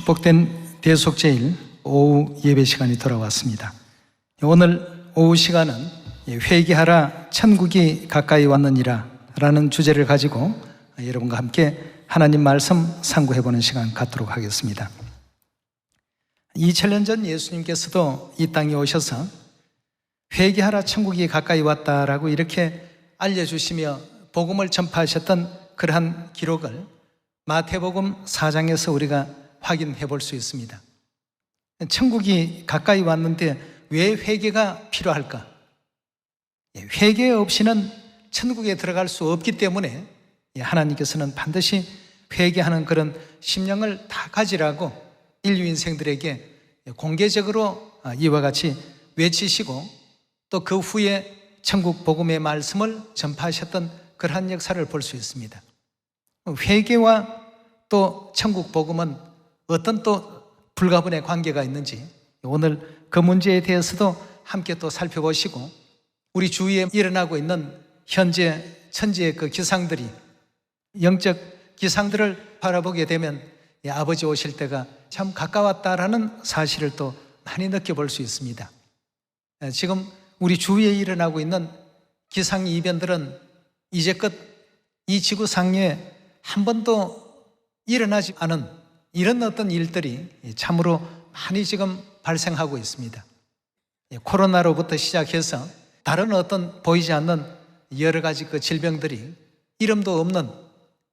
축복된 대속제일 오후 예배 시간이 돌아왔습니다. 오늘 오후 시간은 회개하라 천국이 가까이 왔느니라 라는 주제를 가지고 여러분과 함께 하나님 말씀 상고해보는 시간 갖도록 하겠습니다. 2000년 전 예수님께서도 이 땅에 오셔서 회개하라 천국이 가까이 왔다라고 이렇게 알려주시며 복음을 전파하셨던 그러한 기록을 마태복음 4장에서 우리가 확인해 볼 수 있습니다. 천국이 가까이 왔는데 왜 회개가 필요할까? 회개 없이는 천국에 들어갈 수 없기 때문에 하나님께서는 반드시 회개하는 그런 심령을 다 가지라고 인류 인생들에게 공개적으로 이와 같이 외치시고 또 그 후에 천국 복음의 말씀을 전파하셨던 그러한 역사를 볼 수 있습니다. 회개와 또 천국 복음은 어떤 또 불가분의 관계가 있는지 오늘 그 문제에 대해서도 함께 또 살펴보시고 우리 주위에 일어나고 있는 현재 천지의 그 기상들이 영적 기상들을 바라보게 되면 아버지 오실 때가 참 가까웠다라는 사실을 또 많이 느껴볼 수 있습니다. 지금 우리 주위에 일어나고 있는 기상 이변들은 이제껏 이 지구상에 한 번도 일어나지 않은 이런 어떤 일들이 참으로 많이 지금 발생하고 있습니다. 코로나로부터 시작해서 다른 어떤 보이지 않는 여러 가지 그 질병들이 이름도 없는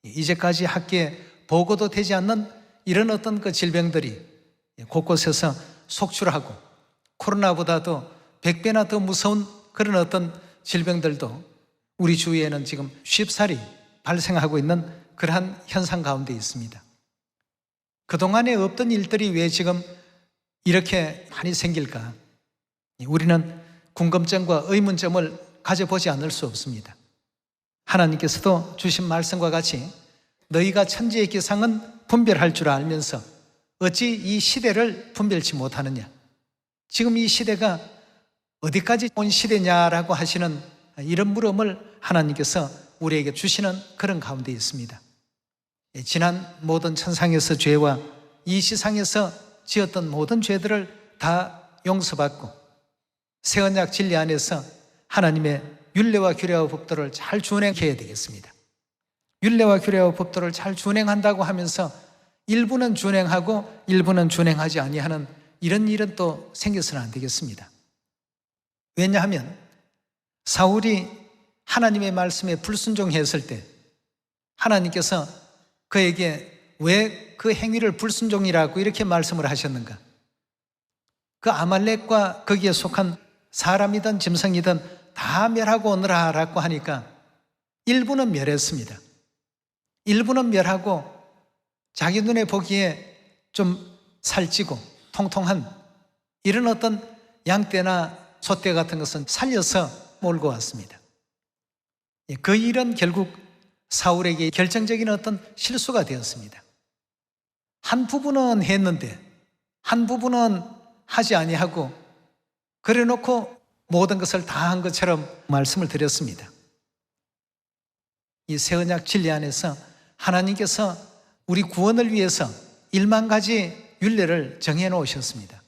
이제까지 학계에 보고도 되지 않는 이런 어떤 그 질병들이 곳곳에서 속출하고 코로나보다도 100배나 더 무서운 그런 어떤 질병들도 우리 주위에는 지금 쉽사리 발생하고 있는 그러한 현상 가운데 있습니다. 그동안에 없던 일들이 왜 지금 이렇게 많이 생길까? 우리는 궁금증과 의문점을 가져보지 않을 수 없습니다. 하나님께서도 주신 말씀과 같이 너희가 천지의 기상은 분별할 줄 알면서 어찌 이 시대를 분별치 못하느냐? 지금 이 시대가 어디까지 온 시대냐라고 하시는 이런 물음을 하나님께서 우리에게 주시는 그런 가운데 있습니다. 지난 모든 천상에서 죄와 이 시상에서 지었던 모든 죄들을 다 용서받고 새 언약 진리 안에서 하나님의 율례와 규례와 법도를 잘 준행해야 되겠습니다. 율례와 규례와 법도를 잘 준행한다고 하면서 일부는 준행하고 일부는 준행하지 아니하는 이런 일은 또 생겨서는 안 되겠습니다. 왜냐하면 사울이 하나님의 말씀에 불순종했을 때 하나님께서 그에게 왜 그 행위를 불순종이라고 이렇게 말씀을 하셨는가? 그 아말렉과 거기에 속한 사람이든 짐승이든 다 멸하고 오너라 라고 하니까 일부는 멸했습니다. 일부는 멸하고 자기 눈에 보기에 좀 살찌고 통통한 이런 어떤 양떼나 소떼 같은 것은 살려서 몰고 왔습니다. 그 일은 결국 사울에게 결정적인 어떤 실수가 되었습니다. 한 부분은 했는데 한 부분은 하지 아니하고 그래 놓고 모든 것을 다 한 것처럼 말씀을 드렸습니다. 이 새 언약 진리 안에서 하나님께서 우리 구원을 위해서 1만 가지 율례를 정해 놓으셨습니다.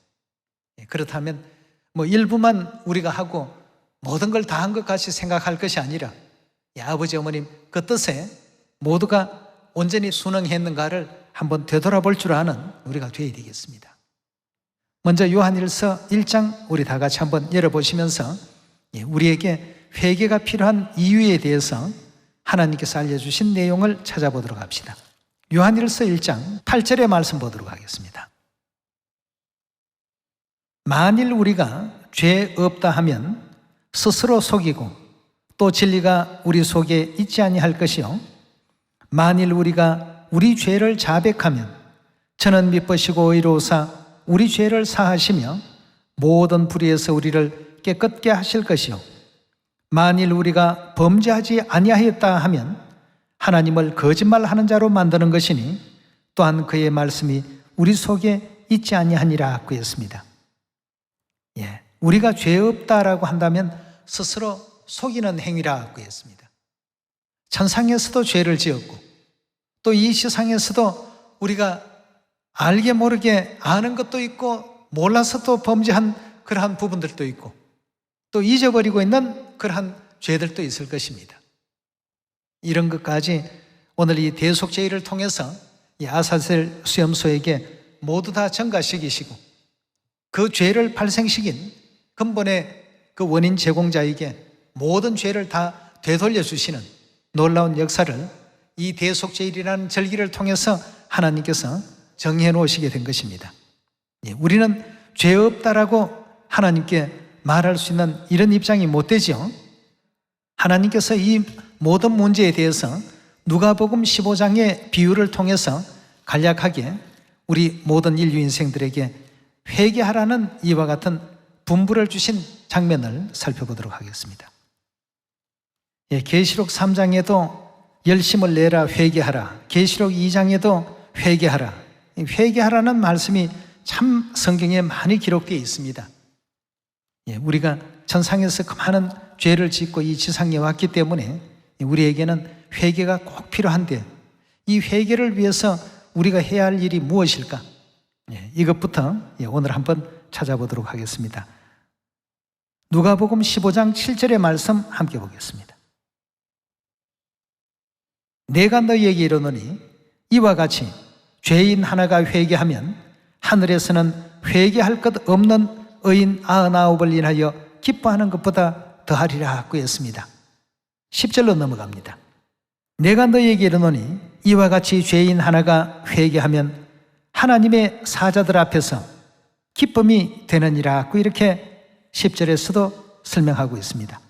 그렇다면 뭐 일부만 우리가 하고 모든 걸 다 한 것 같이 생각할 것이 아니라 아버지 어머님 그 뜻에 모두가 온전히 순응했는가를 한번 되돌아볼 줄 아는 우리가 되어야 되겠습니다. 먼저 요한일서 1장 우리 다 같이 한번 열어보시면서 우리에게 회개가 필요한 이유에 대해서 하나님께서 알려주신 내용을 찾아보도록 합시다. 요한일서 1장 8절의 말씀 보도록 하겠습니다. 만일 우리가 죄 없다 하면 스스로 속이고 또 진리가 우리 속에 있지 아니할 것이요 만일 우리가 우리 죄를 자백하면 저는 미쁘시고 의로우사 우리 죄를 사하시며 모든 불의에서 우리를 깨끗게 하실 것이요 만일 우리가 범죄하지 아니하였다 하면 하나님을 거짓말하는 자로 만드는 것이니 또한 그의 말씀이 우리 속에 있지 아니하니라 그랬습니다. 우리가 죄 없다라고 한다면 스스로 속이는 행위라고 했습니다. 천상에서도 죄를 지었고 또 이 세상에서도 우리가 알게 모르게 아는 것도 있고 몰라서 또 범죄한 그러한 부분들도 있고 또 잊어버리고 있는 그러한 죄들도 있을 것입니다. 이런 것까지 오늘 이 대속죄를 통해서 이 아사셀 수염소에게 모두 다 전가시키시고 그 죄를 발생시킨 근본의 그 원인 제공자에게 모든 죄를 다 되돌려 주시는 놀라운 역사를 이 대속죄일이라는 절기를 통해서 하나님께서 정해 놓으시게 된 것입니다. 우리는 죄 없다라고 하나님께 말할 수 있는 이런 입장이 못 되죠. 하나님께서 이 모든 문제에 대해서 누가복음 15장의 비유를 통해서 간략하게 우리 모든 인류 인생들에게 회개하라는 이와 같은 분부를 주신 장면을 살펴보도록 하겠습니다. 계시록 3장에도 열심을 내라 회개하라, 계시록 2장에도 회개하라. 회개하라는 말씀이 참 성경에 많이 기록되어 있습니다. 우리가 천상에서 그 많은 죄를 짓고 이 지상에 왔기 때문에 우리에게는 회개가 꼭 필요한데 이 회개를 위해서 우리가 해야 할 일이 무엇일까? 이것부터 오늘 한번 찾아보도록 하겠습니다. 누가복음 15장 7절의 말씀 함께 보겠습니다. 내가 너희에게 이르노니 이와 같이 죄인 하나가 회개하면 하늘에서는 회개할 것 없는 의인 99을 인하여 기뻐하는 것보다 더하리라 하고 했습니다. 10절로 넘어갑니다. 내가 너희에게 이르노니 이와 같이 죄인 하나가 회개하면 하나님의 사자들 앞에서 기쁨이 되느니라 하고 이렇게 10절에서도 설명하고 있습니다.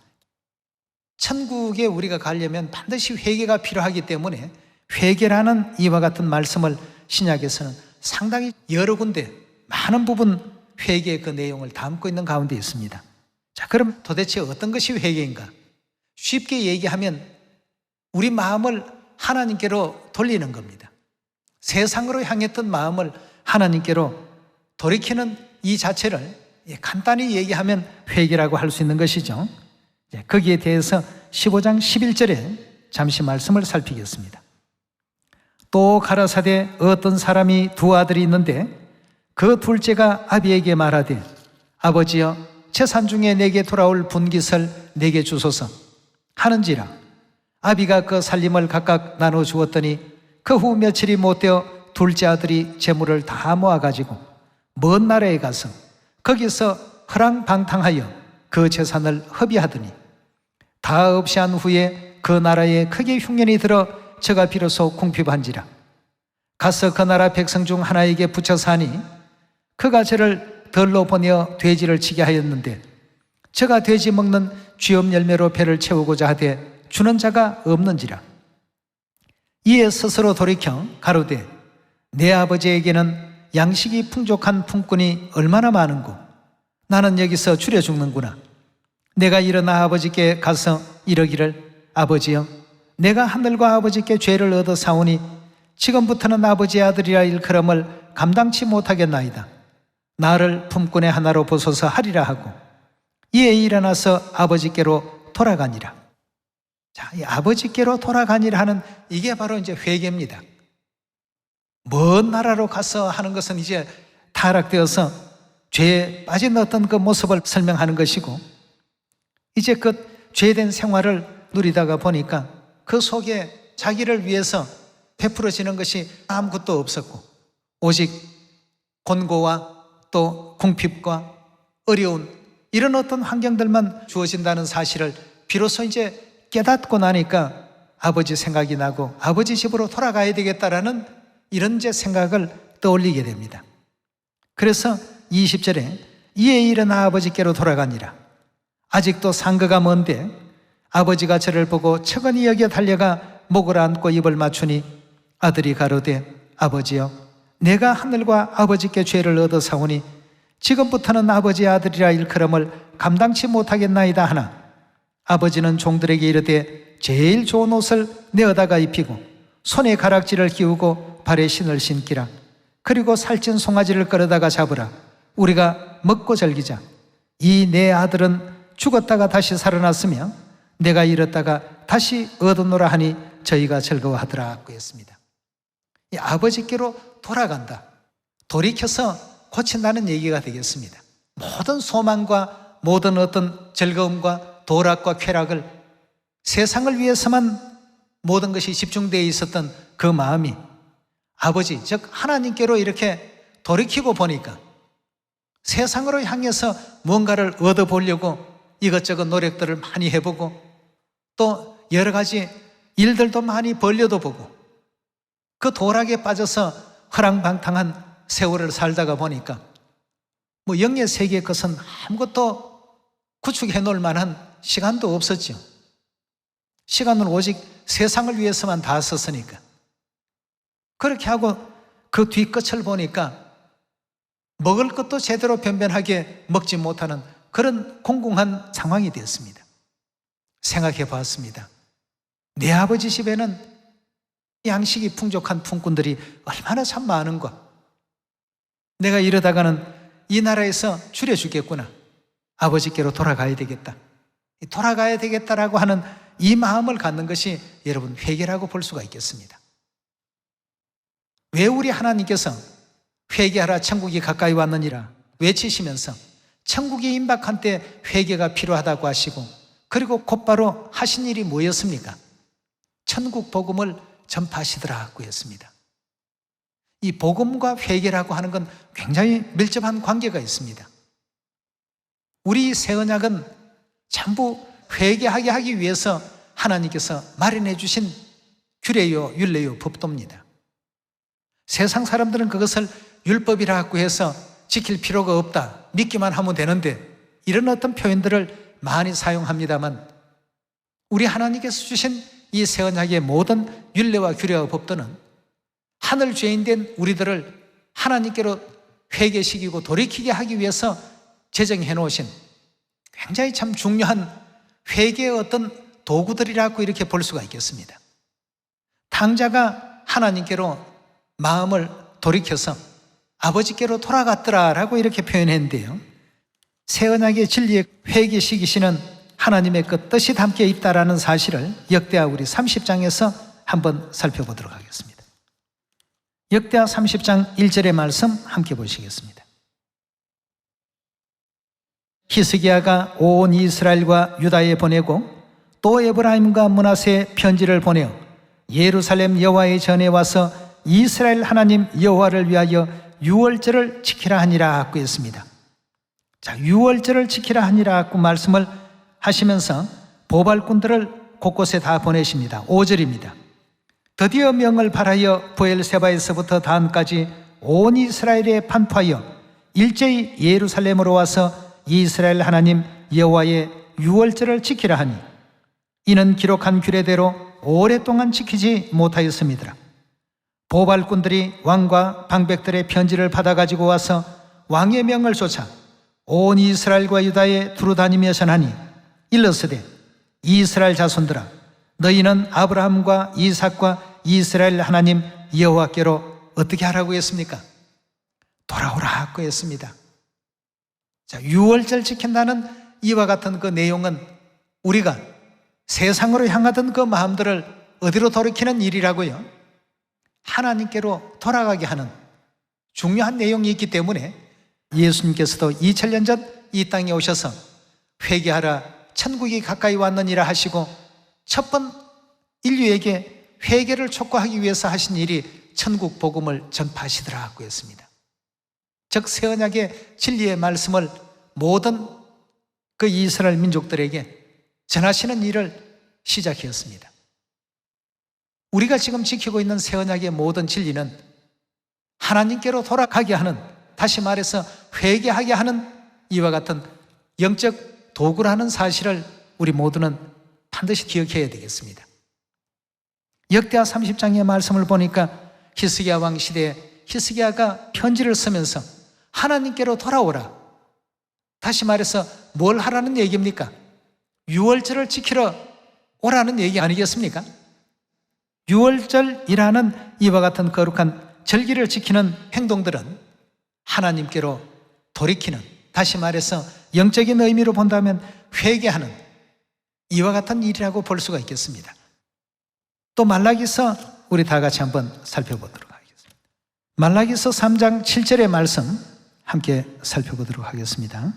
천국에 우리가 가려면 반드시 회개가 필요하기 때문에 회개라는 이와 같은 말씀을 신약에서는 상당히 여러 군데 많은 부분 회개의 그 내용을 담고 있는 가운데 있습니다. 자, 그럼 도대체 어떤 것이 회개인가? 쉽게 얘기하면 우리 마음을 하나님께로 돌리는 겁니다. 세상으로 향했던 마음을 하나님께로 돌이키는 이 자체를 간단히 얘기하면 회개라고 할 수 있는 것이죠. 거기에 대해서 15장 11절에 잠시 말씀을 살피겠습니다. 또 가라사대 어떤 사람이 두 아들이 있는데 그 둘째가 아비에게 말하되 아버지여 재산 중에 내게 돌아올 분깃을 내게 주소서 하는지라 아비가 그 살림을 각각 나눠 주었더니 그 후 며칠이 못되어 둘째 아들이 재물을 다 모아가지고 먼 나라에 가서 거기서 허랑방탕하여 그 재산을 허비하더니 다 없이 한 후에 그 나라에 크게 흉년이 들어 저가 비로소 궁핍한지라 가서 그 나라 백성 중 하나에게 붙여 사니 그가 저를 덜로 보내어 돼지를 치게 하였는데 저가 돼지 먹는 쥐엄 열매로 배를 채우고자 하되 주는 자가 없는지라 이에 스스로 돌이켜 가로되 내 아버지에게는 양식이 풍족한 품꾼이 얼마나 많은고 나는 여기서 줄여 죽는구나. 내가 일어나 아버지께 가서 이러기를 아버지여 내가 하늘과 아버지께 죄를 얻어 사오니 지금부터는 아버지의 아들이라 일컬음을 감당치 못하겠나이다. 나를 품꾼의 하나로 보소서 하리라 하고 이에 일어나서 아버지께로 돌아가니라. 자, 이 아버지께로 돌아가니라 하는 이게 바로 이제 회개입니다. 먼 나라로 가서 하는 것은 이제 타락되어서 죄에 빠진 어떤 그 모습을 설명하는 것이고 이제 그 죄된 생활을 누리다가 보니까 그 속에 자기를 위해서 베풀어지는 것이 아무것도 없었고 오직 곤고와 또 궁핍과 어려운 이런 어떤 환경들만 주어진다는 사실을 비로소 이제 깨닫고 나니까 아버지 생각이 나고 아버지 집으로 돌아가야 되겠다라는 이런 제 생각을 떠올리게 됩니다. 그래서 20절에 이에 일어나 아버지께로 돌아가니라. 아직도 상거가 먼데 아버지가 저를 보고 척은히 여겨 달려가 목을 안고 입을 맞추니 아들이 가로되 아버지여 내가 하늘과 아버지께 죄를 얻어 사오니 지금부터는 아버지의 아들이라 일컬음을 감당치 못하겠나이다 하나 아버지는 종들에게 이르되 제일 좋은 옷을 내어다가 입히고 손에 가락지를 끼우고 발에 신을 신기라. 그리고 살찐 송아지를 끌어다가 잡으라. 우리가 먹고 즐기자. 이 내 아들은 죽었다가 다시 살아났으며 내가 잃었다가 다시 얻었노라 하니 저희가 즐거워하더라 고 했습니다. 이 아버지께로 돌아간다. 돌이켜서 고친다는 얘기가 되겠습니다. 모든 소망과 모든 어떤 즐거움과 도락과 쾌락을 세상을 위해서만 모든 것이 집중되어 있었던 그 마음이 아버지, 즉 하나님께로 이렇게 돌이키고 보니까 세상으로 향해서 무언가를 얻어보려고 이것저것 노력들을 많이 해보고 또 여러 가지 일들도 많이 벌려도 보고 그 도락에 빠져서 허랑방탕한 세월을 살다가 보니까 뭐 영의 세계의 것은 아무것도 구축해 놓을 만한 시간도 없었죠. 시간은 오직 세상을 위해서만 다 썼으니까. 그렇게 하고 그 뒤끝을 보니까 먹을 것도 제대로 변변하게 먹지 못하는 그런 공공한 상황이 되었습니다. 생각해 보았습니다. 내 아버지 집에는 양식이 풍족한 품꾼들이 얼마나 참 많은가. 내가 이러다가는 이 나라에서 줄여 죽겠구나. 아버지께로 돌아가야 되겠다. 돌아가야 되겠다라고 하는 이 마음을 갖는 것이 여러분 회개라고 볼 수가 있겠습니다. 왜 우리 하나님께서 회개하라 천국이 가까이 왔느니라 외치시면서 천국이 임박한 때 회개가 필요하다고 하시고 그리고 곧바로 하신 일이 뭐였습니까? 천국 복음을 전파하시더라고 했습니다. 이 복음과 회개라고 하는 건 굉장히 밀접한 관계가 있습니다. 우리 새 언약은 전부 회개하게 하기 위해서 하나님께서 마련해 주신 규례요 율례요 법도입니다. 세상 사람들은 그것을 율법이라고 해서 지킬 필요가 없다, 믿기만 하면 되는데 이런 어떤 표현들을 많이 사용합니다만 우리 하나님께서 주신 이 새 언약의 모든 율례와 규례와 법도는 하늘 죄인 된 우리들을 하나님께로 회개시키고 돌이키게 하기 위해서 제정해 놓으신 굉장히 참 중요한 회개의 어떤 도구들이라고 이렇게 볼 수가 있겠습니다. 탕자가 하나님께로 마음을 돌이켜서 아버지께로 돌아갔더라라고 이렇게 표현했는데요, 새 언약의 진리에 회개시키시는 하나님의 그 뜻이 담겨 있다라는 사실을 역대하 우리 30장에서 한번 살펴보도록 하겠습니다. 역대하 30장 1절의 말씀 함께 보시겠습니다. 히스기야가 온 이스라엘과 유다에 보내고 또 에브라임과 므낫세에 편지를 보내어 예루살렘 여호와의 전에 와서 이스라엘 하나님 여호와를 위하여 유월절을 지키라 하니라고 했습니다. 자, 유월절을 지키라 하니라고 말씀을 하시면서 보발꾼들을 곳곳에 다 보내십니다. 5절입니다. 드디어 명을 발하여 브엘세바에서부터 단까지 온 이스라엘에 판파하여 일제히 예루살렘으로 와서 이스라엘 하나님 여호와의 유월절을 지키라 하니 이는 기록한 규례대로 오랫동안 지키지 못하였습니다. 보발꾼들이 왕과 방백들의 편지를 받아가지고 와서 왕의 명을 쫓아 온 이스라엘과 유다에 두루다니며 전하니 일러스되 이스라엘 자손들아 너희는 아브라함과 이삭과 이스라엘 하나님 여호와께로 어떻게 하라고 했습니까? 돌아오라고 했습니다. 자, 유월절 지킨다는 이와 같은 그 내용은 우리가 세상으로 향하던 그 마음들을 어디로 돌이키는 일이라고요? 하나님께로 돌아가게 하는 중요한 내용이 있기 때문에 예수님께서도 2000년 전 이 땅에 오셔서 회개하라 천국이 가까이 왔느니라 하시고 첫 번 인류에게 회개를 촉구하기 위해서 하신 일이 천국 복음을 전파하시더라고 했습니다. 즉 새 언약의 진리의 말씀을 모든 그 이스라엘 민족들에게 전하시는 일을 시작했습니다. 우리가 지금 지키고 있는 새 언약의 모든 진리는 하나님께로 돌아가게 하는, 다시 말해서 회개하게 하는 이와 같은 영적 도구라는 사실을 우리 모두는 반드시 기억해야 되겠습니다. 역대하 30장의 말씀을 보니까 히스기야 왕 시대에 히스기야가 편지를 쓰면서 하나님께로 돌아오라, 다시 말해서 뭘 하라는 얘기입니까? 유월절을 지키러 오라는 얘기 아니겠습니까? 유월절이라는 이와 같은 거룩한 절기를 지키는 행동들은 하나님께로 돌이키는, 다시 말해서 영적인 의미로 본다면 회개하는 이와 같은 일이라고 볼 수가 있겠습니다. 또 말라기서 우리 다 같이 한번 살펴보도록 하겠습니다. 말라기서 3장 7절의 말씀 함께 살펴보도록 하겠습니다.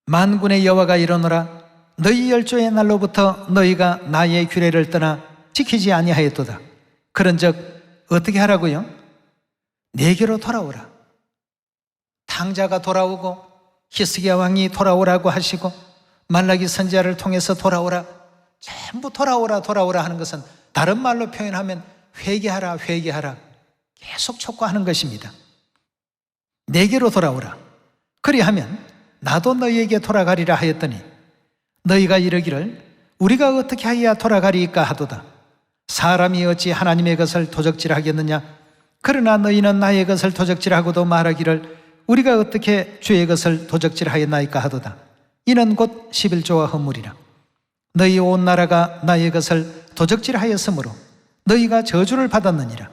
만군의 여호와가 이르노라. 너희 열조의 날로부터 너희가 나의 규례를 떠나 지키지 아니하였도다. 그런즉 어떻게 하라고요? 내게로 돌아오라. 탕자가 돌아오고 히스기야 왕이 돌아오라고 하시고 말라기 선지자를 통해서 돌아오라. 전부 돌아오라 하는 것은 다른 말로 표현하면 회개하라 계속 촉구하는 것입니다. 내게로 돌아오라. 그리하면 나도 너희에게 돌아가리라 하였더니 너희가 이르기를 우리가 어떻게 하여야 돌아가리이까 하도다. 사람이 어찌 하나님의 것을 도적질하겠느냐. 그러나 너희는 나의 것을 도적질하고도 말하기를 우리가 어떻게 주의 것을 도적질하였나이까 하도다. 이는 곧 11조와 헌물이라. 너희 온 나라가 나의 것을 도적질하였으므로 너희가 저주를 받았느니라.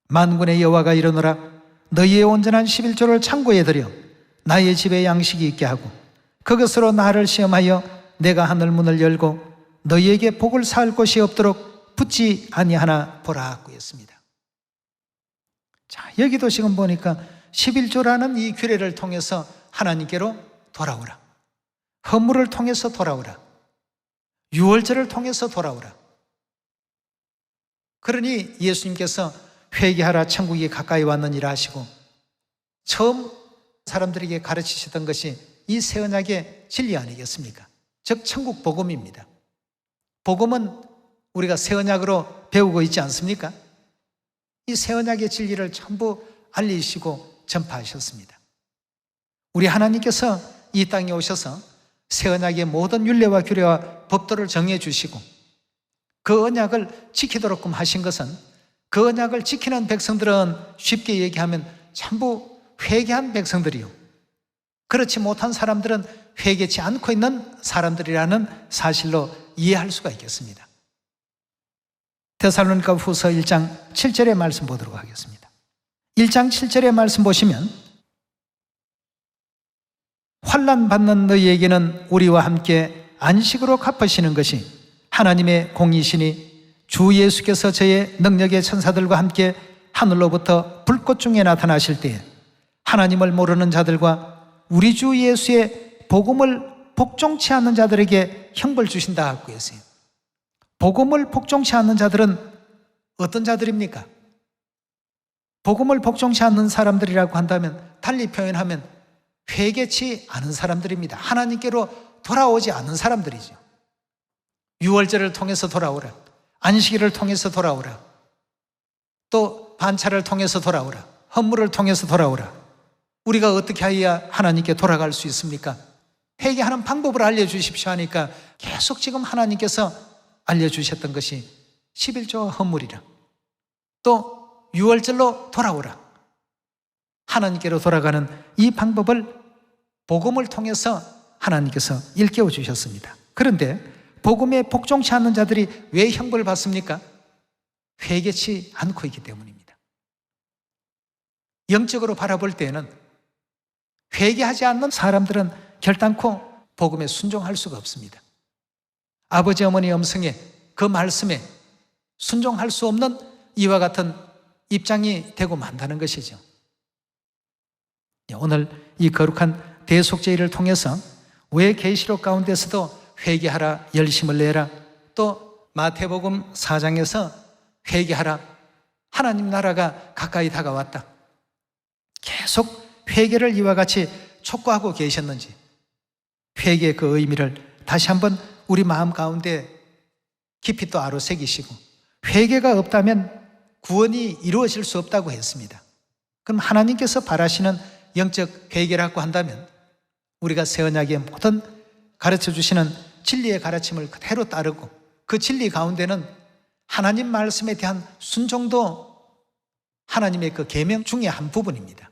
만군의 여호와가 이르노라. 너희의 온전한 11조를 창고에 들여 나의 집에 양식이 있게 하고 그것으로 나를 시험하여 내가 하늘 문을 열고 너희에게 복을 쌓을 곳이 없도록 붙지 아니하나 보라 하고 했습니다. 자, 여기도 지금 보니까 11조라는 이 규례를 통해서 하나님께로 돌아오라. 헌물을 통해서 돌아오라. 유월절을 통해서 돌아오라. 그러니 예수님께서 회개하라 천국이 가까이 왔느니라 하시고 처음 사람들에게 가르치셨던 것이 이 새 언약의 진리 아니겠습니까? 즉 천국 복음입니다. 복음은 우리가 새 언약으로 배우고 있지 않습니까? 이 새 언약의 진리를 전부 알리시고 전파하셨습니다. 우리 하나님께서 이 땅에 오셔서 새 언약의 모든 율례와 규례와 법도를 정해 주시고 그 언약을 지키도록끔 하신 것은 그 언약을 지키는 백성들은 쉽게 얘기하면 전부 회개한 백성들이요, 그렇지 못한 사람들은 회개치 않고 있는 사람들이라는 사실로 이해할 수가 있겠습니다. 데살로니가 후서 1장 7절의 말씀 보도록 하겠습니다. 1장 7절의 말씀 보시면 환난 받는 너희에게는 우리와 함께 안식으로 갚으시는 것이 하나님의 공이시니 주 예수께서 저의 능력의 천사들과 함께 하늘로부터 불꽃 중에 나타나실 때에 하나님을 모르는 자들과 우리 주 예수의 복음을 복종치 않는 자들에게 형벌 주신다 하고 했어요. 복음을 복종치 않는 자들은 어떤 자들입니까? 복음을 복종치 않는 사람들이라고 한다면 달리 표현하면 회개치 않은 사람들입니다. 하나님께로 돌아오지 않는 사람들이죠. 유월절을 통해서 돌아오라. 안식일을 통해서 돌아오라. 또 반차를 통해서 돌아오라. 헌물을 통해서 돌아오라. 우리가 어떻게 해야 하나님께 돌아갈 수 있습니까? 회개하는 방법을 알려주십시오 하니까 계속 지금 하나님께서 알려주셨던 것이 11조와 헌물이라. 또 유월절로 돌아오라. 하나님께로 돌아가는 이 방법을 복음을 통해서 하나님께서 일깨워 주셨습니다. 그런데 복음에 복종치 않는 자들이 왜 형벌을 받습니까? 회개치 않고 있기 때문입니다. 영적으로 바라볼 때에는 회개하지 않는 사람들은 결단코 복음에 순종할 수가 없습니다. 아버지 어머니 음성에 그 말씀에 순종할 수 없는 이와 같은 입장이 되고 만다는 것이죠. 오늘 이 거룩한 대속죄일을 통해서 왜 계시록 가운데서도 회개하라, 열심을 내라, 또 마태복음 4장에서 회개하라, 하나님 나라가 가까이 다가왔다, 계속 회개를 이와 같이 촉구하고 계셨는지, 회개의 그 의미를 다시 한번 우리 마음 가운데 깊이 또 아로새기시고, 회개가 없다면 구원이 이루어질 수 없다고 했습니다. 그럼 하나님께서 바라시는 영적 회개라고 한다면 우리가 새 언약의 모든 가르쳐 주시는 진리의 가르침을 그대로 따르고 그 진리 가운데는 하나님 말씀에 대한 순종도 하나님의 그 계명 중에 한 부분입니다.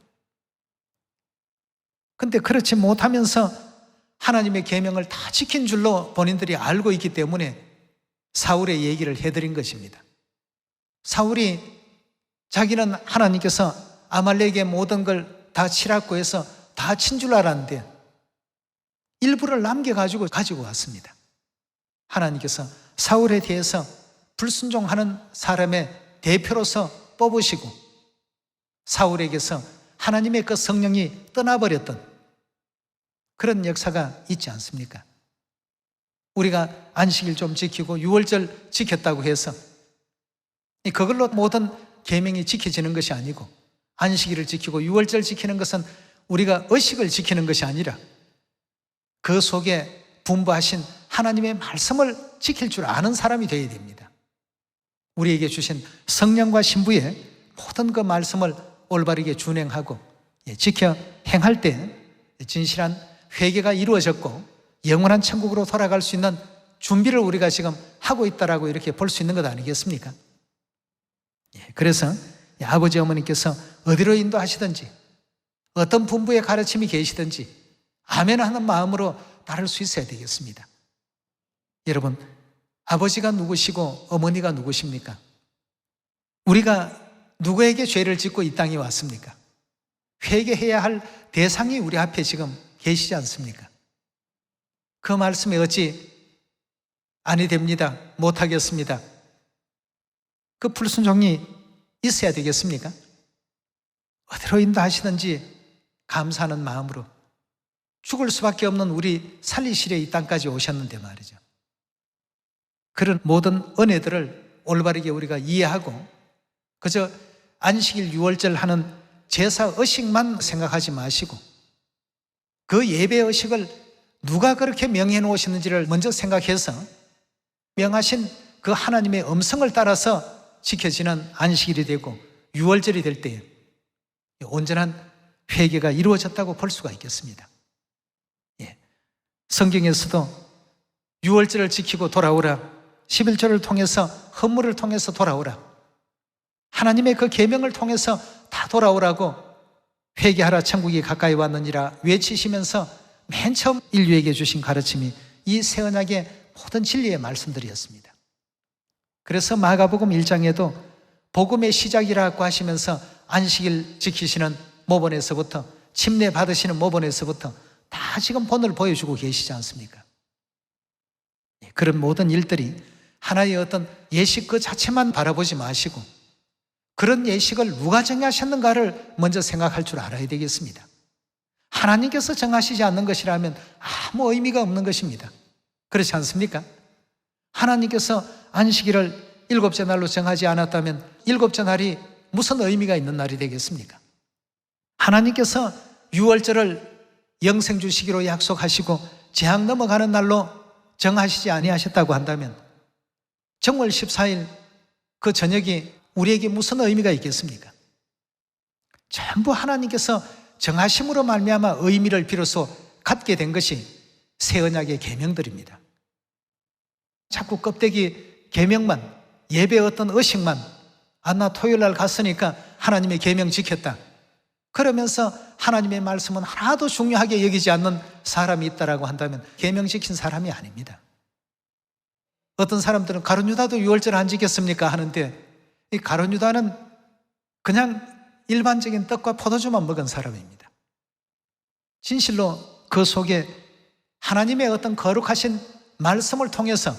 근데 그렇지 못하면서 하나님의 계명을 다 지킨 줄로 본인들이 알고 있기 때문에 사울의 얘기를 해드린 것입니다. 사울이 자기는 하나님께서 아말렉의 모든 걸 다 치라고 해서 다 친 줄 알았는데 일부를 남겨가지고 가지고 왔습니다. 하나님께서 사울에 대해서 불순종하는 사람의 대표로서 뽑으시고 사울에게서 하나님의 그 성령이 떠나버렸던 그런 역사가 있지 않습니까? 우리가 안식일 좀 지키고 유월절 지켰다고 해서 그걸로 모든 계명이 지켜지는 것이 아니고, 안식일을 지키고 유월절 지키는 것은 우리가 의식을 지키는 것이 아니라 그 속에 분부하신 하나님의 말씀을 지킬 줄 아는 사람이 되어야 됩니다. 우리에게 주신 성령과 신부의 모든 그 말씀을 올바르게 준행하고 지켜 행할 때 진실한 회개가 이루어졌고 영원한 천국으로 돌아갈 수 있는 준비를 우리가 지금 하고 있다라고 이렇게 볼 수 있는 것 아니겠습니까? 그래서 아버지 어머니께서 어디로 인도하시든지 어떤 분부의 가르침이 계시든지 아멘 하는 마음으로 따를 수 있어야 되겠습니다. 여러분, 아버지가 누구시고 어머니가 누구십니까? 우리가 누구에게 죄를 짓고 이 땅에 왔습니까? 회개해야 할 대상이 우리 앞에 지금 계시지 않습니까? 그 말씀에 어찌 아니 됩니다, 못하겠습니다, 그 불순종이 있어야 되겠습니까? 어디로 인도하시든지 감사하는 마음으로 죽을 수밖에 없는 우리 살리시려 이 땅까지 오셨는데 말이죠. 그런 모든 은혜들을 올바르게 우리가 이해하고 그저 안식일 유월절 하는 제사 의식만 생각하지 마시고 그 예배 의식을 누가 그렇게 명해 놓으셨는지를 먼저 생각해서 명하신 그 하나님의 음성을 따라서 지켜지는 안식일이 되고 유월절이 될 때에 온전한 회개가 이루어졌다고 볼 수가 있겠습니다. 성경에서도 유월절을 지키고 돌아오라, 11조를 통해서 헌물을 통해서 돌아오라, 하나님의 그 계명을 통해서 다 돌아오라고 회개하라 천국이 가까이 왔느니라 외치시면서 맨 처음 인류에게 주신 가르침이 이 새 언약의 모든 진리의 말씀들이었습니다. 그래서 마가복음 1장에도 복음의 시작이라고 하시면서 안식일 지키시는 모본에서부터 침례 받으시는 모본에서부터 다 지금 본을 보여주고 계시지 않습니까? 그런 모든 일들이 하나의 어떤 예식 그 자체만 바라보지 마시고 그런 예식을 누가 정하셨는가를 먼저 생각할 줄 알아야 되겠습니다. 하나님께서 정하시지 않는 것이라면 아무 의미가 없는 것입니다. 그렇지 않습니까? 하나님께서 안식일을 7째 날로 정하지 않았다면 7째 날이 무슨 의미가 있는 날이 되겠습니까? 하나님께서 유월절을 영생 주시기로 약속하시고 재앙 넘어가는 날로 정하시지 아니하셨다고 한다면 정월 14일 그 저녁이 우리에게 무슨 의미가 있겠습니까? 전부 하나님께서 정하심으로 말미암아 의미를 비로소 갖게 된 것이 새 언약의 계명들입니다. 자꾸 껍데기 계명만, 예배 어떤 의식만, 나 토요일 날 갔으니까 하나님의 계명 지켰다, 그러면서 하나님의 말씀은 하나도 중요하게 여기지 않는 사람이 있다라고 한다면 계명 지킨 사람이 아닙니다. 어떤 사람들은 가룟 유다도 유월절 안 지켰습니까 하는데 이 가룟 유다는 그냥 일반적인 떡과 포도주만 먹은 사람입니다. 진실로 그 속에 하나님의 어떤 거룩하신 말씀을 통해서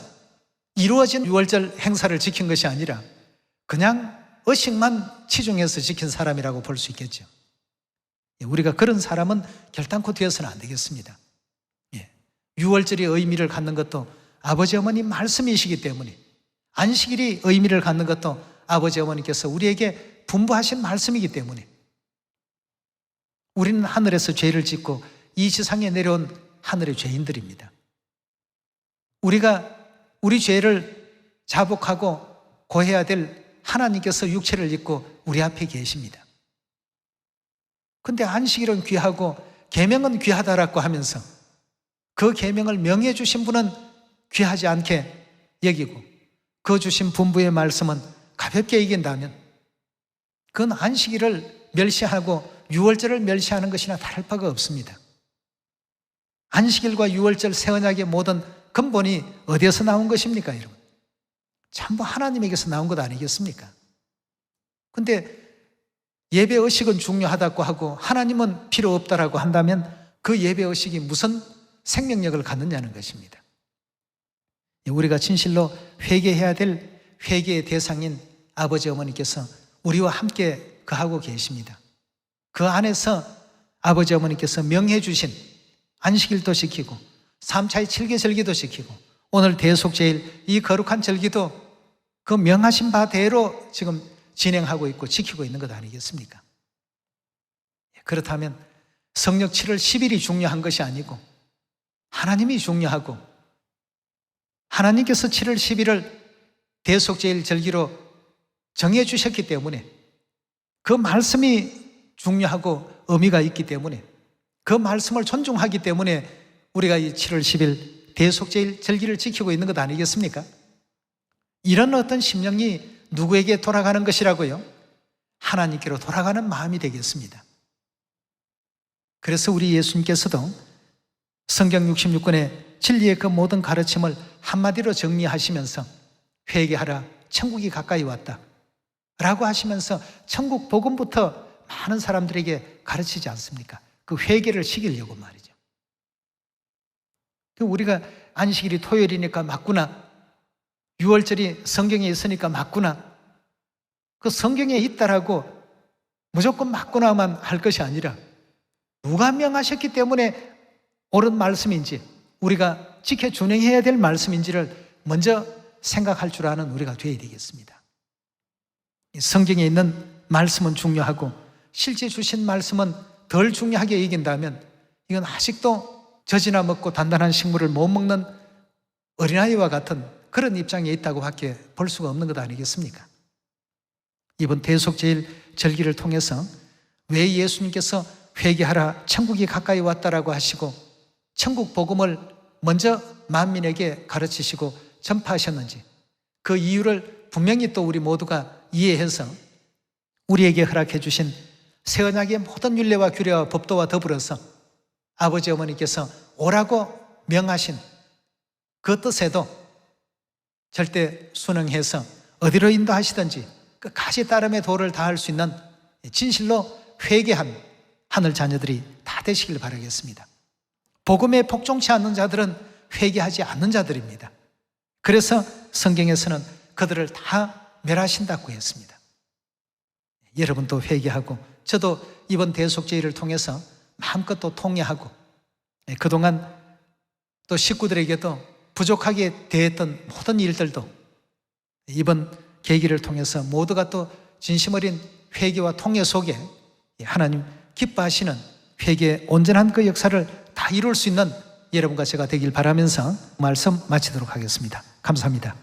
이루어진 유월절 행사를 지킨 것이 아니라 그냥 의식만 치중해서 지킨 사람이라고 볼 수 있겠죠. 우리가 그런 사람은 결단코 되어서는 안 되겠습니다. 유월절이 의미를 갖는 것도 아버지 어머니 말씀이시기 때문에, 안식일이 의미를 갖는 것도 아버지 어머니께서 우리에게 분부하신 말씀이기 때문에 우리는 하늘에서 죄를 짓고 이 지상에 내려온 하늘의 죄인들입니다. 우리가 우리 죄를 자복하고 고해야 될 하나님께서 육체를 입고 우리 앞에 계십니다. 근데 안식일은 귀하고 계명은 귀하다라고 하면서 그 계명을 명해 주신 분은 귀하지 않게 여기고 그 주신 분부의 말씀은 가볍게 여긴다면 그건 안식일을 멸시하고 유월절을 멸시하는 것이나 다를 바가 없습니다. 안식일과 유월절 새 언약의 모든 근본이 어디에서 나온 것입니까, 여러분? 전부 하나님에게서 나온 것 아니겠습니까? 근데 예배 의식은 중요하다고 하고 하나님은 필요 없다라고 한다면 그 예배 의식이 무슨 생명력을 갖느냐는 것입니다. 우리가 진실로 회개해야 될 회개의 대상인 아버지 어머니께서 우리와 함께 거하고 계십니다. 그 안에서 아버지 어머니께서 명해 주신 안식일도 지키고 3차의 7개 절기도 지키고 오늘 대속제일 이 거룩한 절기도 그 명하신 바대로 지금 진행하고 있고 지키고 있는 것 아니겠습니까? 그렇다면 성령 7월 10일이 중요한 것이 아니고 하나님이 중요하고 하나님께서 7월 10일을 대속제일 절기로 정해 주셨기 때문에 그 말씀이 중요하고 의미가 있기 때문에 그 말씀을 존중하기 때문에 우리가 이 7월 10일 대속제일 절기를 지키고 있는 것 아니겠습니까? 이런 어떤 심령이 누구에게 돌아가는 것이라고요? 하나님께로 돌아가는 마음이 되겠습니다. 그래서 우리 예수님께서도 성경 66권의 진리의 그 모든 가르침을 한마디로 정리하시면서 회개하라, 천국이 가까이 왔다 라고 하시면서 천국 복음부터 많은 사람들에게 가르치지 않습니까? 그 회개를 시키려고 말이죠. 우리가 안식일이 토요일이니까 맞구나, 6월절이 성경에 있으니까 맞구나, 그 성경에 있다라고 무조건 맞구나만 할 것이 아니라 누가 명하셨기 때문에 옳은 말씀인지 우리가 지켜 준행해야 될 말씀인지를 먼저 생각할 줄 아는 우리가 되어야 되겠습니다. 성경에 있는 말씀은 중요하고 실제 주신 말씀은 덜 중요하게 여긴다면 이건 아직도 젖이나 먹고 단단한 식물을 못 먹는 어린아이와 같은 그런 입장에 있다고 밖에 볼 수가 없는 것 아니겠습니까? 이번 대속제일 절기를 통해서 왜 예수님께서 회개하라, 천국이 가까이 왔다라고 하시고 천국 복음을 먼저 만민에게 가르치시고 전파하셨는지 그 이유를 분명히 또 우리 모두가 이해해서 우리에게 허락해 주신 새 언약의 모든 율례와 규례와 법도와 더불어서 아버지 어머니께서 오라고 명하신 그 뜻에도 절대 순응해서 어디로 인도하시든지 끝까지 따름의 도를 다할 수 있는 진실로 회개한 하늘 자녀들이 다 되시길 바라겠습니다. 복음에 복종치 않는 자들은 회개하지 않는 자들입니다. 그래서 성경에서는 그들을 다 멸하신다고 했습니다. 여러분도 회개하고 저도 이번 대속제일을 통해서 마음껏 또 통회하고 그동안 또 식구들에게도 부족하게 대했던 모든 일들도 이번 계기를 통해서 모두가 또 진심 어린 회개와 통회 속에 하나님 기뻐하시는 회개의 온전한 그 역사를 다 이룰 수 있는 여러분과 제가 되길 바라면서 말씀 마치도록 하겠습니다. 감사합니다.